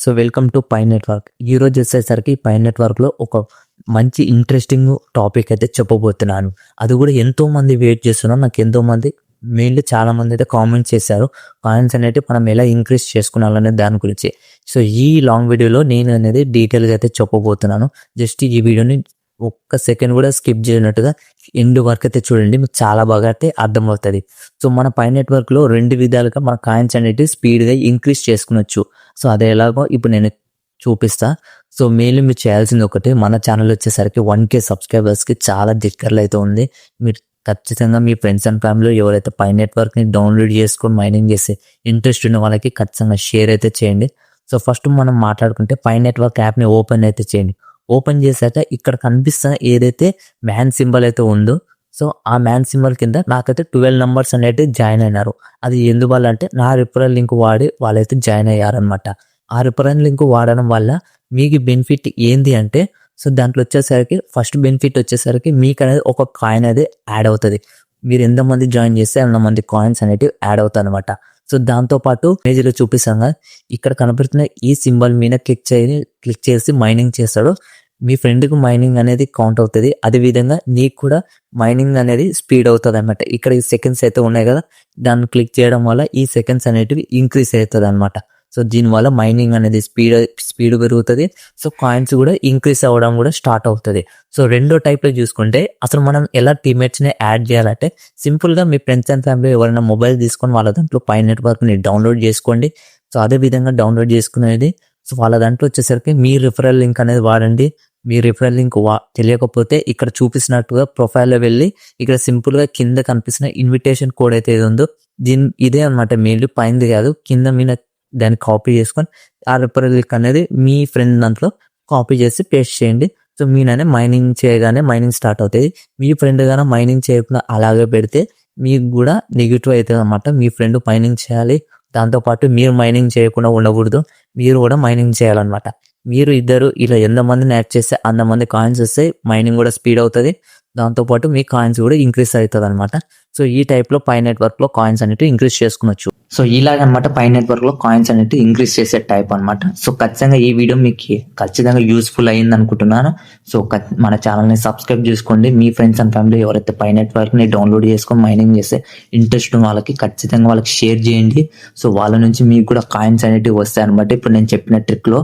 So welcome to Pi network. ఈరోజు వచ్చేసరికి పై నెట్వర్క్లో ఒక మంచి ఇంట్రెస్టింగ్ టాపిక్ అయితే చెప్పబోతున్నాను. అది కూడా ఎంతో మంది వెయిట్ చేస్తున్నారు. నాకు ఎంతో మంది మెయిన్లీ చాలా మంది అయితే కామెంట్స్ చేశారు. కాయిన్స్ అనేవి మనం ఎలా ఇంక్రీజ్ చేసుకోవాలనే దాని గురించి. సో ఈ లాంగ్ వీడియోలో నేను అనేది డీటెయిల్గా అయితే చెప్పబోతున్నాను. జస్ట్ ఈ వీడియోని ఒక్క సెకండ్ కూడా స్కిప్ చేయనట్టుగా ఎండ్ వరకు అయితే చూడండి, మీకు చాలా బాగా అయితే అర్థమవుతుంది. సో మన పై నెట్వర్క్లో రెండు విధాలుగా మన కాయిన్స్ అనేవి స్పీడ్గా ఇంక్రీజ్ చేసుకునొచ్చు. సో అది ఎలాగో ఇప్పుడు నేను చూపిస్తా. సో మెయిన్లీ మీరు చేయాల్సింది ఒకటి, మన ఛానల్ వచ్చేసరికి 1K సబ్స్క్రైబర్స్కి చాలా దగ్గరలో అయితే ఉంది. మీరు ఖచ్చితంగా మీ ఫ్రెండ్స్ అండ్ ఫ్యామిలీ ఎవరైతే పై నెట్వర్క్ని డౌన్లోడ్ చేసుకొని మైనింగ్ చేసే ఇంట్రెస్ట్ ఉన్న వాళ్ళకి ఖచ్చితంగా షేర్ అయితే చేయండి. సో ఫస్ట్ మనం మాట్లాడుకుంటే పై నెట్వర్క్ యాప్ని ఓపెన్ అయితే చేయండి. ఓపెన్ చేశాక ఇక్కడ కనిపిస్తున్న ఏదైతే మ్యాన్ సింబల్ అయితే ఉందో, సో ఆ మ్యాన్ సింబల్ కింద నాకైతే 12 నంబర్స్ అనేవి జాయిన్ అయినారు. అది ఎందువల్ల అంటే నా రిఫరల్ లింక్ వాడి వాళ్ళైతే జాయిన్ అయ్యారనమాట. ఆ రిఫరల్ లింక్ వాడడం వల్ల మీకు బెనిఫిట్ ఏంది అంటే, సో దాంట్లో వచ్చేసరికి ఫస్ట్ బెనిఫిట్ వచ్చేసరికి మీకు అనేది ఒక కాయిన్ అనేది యాడ్ అవుతుంది. మీరు ఎంతమంది జాయిన్ చేస్తే అంతమంది కాయిన్స్ అనేవి యాడ్ అవుతాయి అనమాట. సో దాంతోపాటు పేజీలో చూపిస్తాం కదా, ఇక్కడ కనబడుతున్న ఈ సింబల్ మీద క్లిక్ చేసి మైనింగ్ చేస్తాడు. మీ ఫ్రెండ్కి మైనింగ్ అనేది కౌంట్ అవుతుంది. అదేవిధంగా నీకు కూడా మైనింగ్ అనేది స్పీడ్ అవుతుంది అనమాట. ఇక్కడ ఈ సెకండ్స్ అయితే ఉన్నాయి కదా, దాన్ని క్లిక్ చేయడం వల్ల ఈ సెకండ్స్ అనేటివి ఇంక్రీజ్ అవుతుంది అనమాట. సో దీనివల్ల మైనింగ్ అనేది స్పీడ్ పెరుగుతుంది. సో కాయిన్స్ కూడా ఇంక్రీజ్ అవ్వడం కూడా స్టార్ట్ అవుతుంది. సో రెండో టైప్లో చూసుకుంటే అసలు మనం ఎలా టీమ్మేట్స్ని యాడ్ చేయాలంటే, సింపుల్గా మీ ఫ్రెండ్స్ అండ్ ఫ్యామిలీ ఎవరైనా మొబైల్ తీసుకొని వాళ్ళ దాంట్లో పై నెట్వర్క్ని డౌన్లోడ్ చేసుకోండి. సో అదే విధంగా డౌన్లోడ్ చేసుకునేది, సో వాళ్ళ దాంట్లో వచ్చేసరికి మీ రిఫరల్ లింక్ అనేది వాడండి. మీ రిఫరల్ లింక్ తెలియకపోతే ఇక్కడ చూపిస్తున్నట్టుగా ప్రొఫైల్లో వెళ్ళి ఇక్కడ సింపుల్గా కింద కనిపిస్తున్న ఇన్విటేషన్ కోడ్ అయితే ఏది ఉందో ఇదే అనమాట. మెయిన్లీ పైనది కాదు, కింద మీద దాన్ని కాపీ చేసుకొని ఆ రిఫరల్ లింక్ అనేది మీ ఫ్రెండ్ దాంట్లో కాపీ చేసి పేస్ట్ చేయండి. సో మీననే మైనింగ్ చేయగానే మైనింగ్ స్టార్ట్ అవుతుంది. మీ ఫ్రెండ్ గానే మైనింగ్ చేయకుండా అలాగే పెడితే మీకు కూడా నెగిటివ్ అవుతుంది అనమాట. మీ ఫ్రెండ్ మైనింగ్ చేయాలి, దాంతోపాటు మీరు మైనింగ్ చేయకుండా ఉండకూడదు, మీరు కూడా మైనింగ్ చేయాలన్నమాట. మీరు ఇద్దరు ఇలా ఎంతమందిని యాడ్ చేస్తే అంతమంది కాయిన్స్ వస్తాయి, మైనింగ్ కూడా స్పీడ్ అవుతుంది, దాంతోపాటు మీ కాయిన్స్ కూడా ఇంక్రీజ్ అవుతుంది అనమాట. సో ఈ టైప్లో పై నెట్వర్క్లో కాయిన్స్ అనేవి ఇంక్రీజ్ చేసుకునొచ్చు. సో ఇలాగనమాట పై నెట్వర్క్లో కాయిన్స్ అనేవి ఇంక్రీజ్ చేసే టైప్ అనమాట. సో ఖచ్చితంగా ఈ వీడియో మీకు ఖచ్చితంగా యూస్ఫుల్ అయ్యింది అనుకుంటున్నాను. సో మన ఛానల్ని సబ్స్క్రైబ్ చేసుకోండి. మీ ఫ్రెండ్స్ అండ్ ఫ్యామిలీ ఎవరైతే పై నెట్వర్క్ని డౌన్లోడ్ చేసుకొని మైనింగ్ చేసే ఇంట్రెస్ట్ ఉన్న వాళ్ళకి ఖచ్చితంగా వాళ్ళకి షేర్ చేయండి. సో వాళ్ళ నుంచి మీకు కూడా కాయిన్స్ అనేవి వస్తాయి అనమాట. ఇప్పుడు నేను చెప్పిన ట్రిక్లో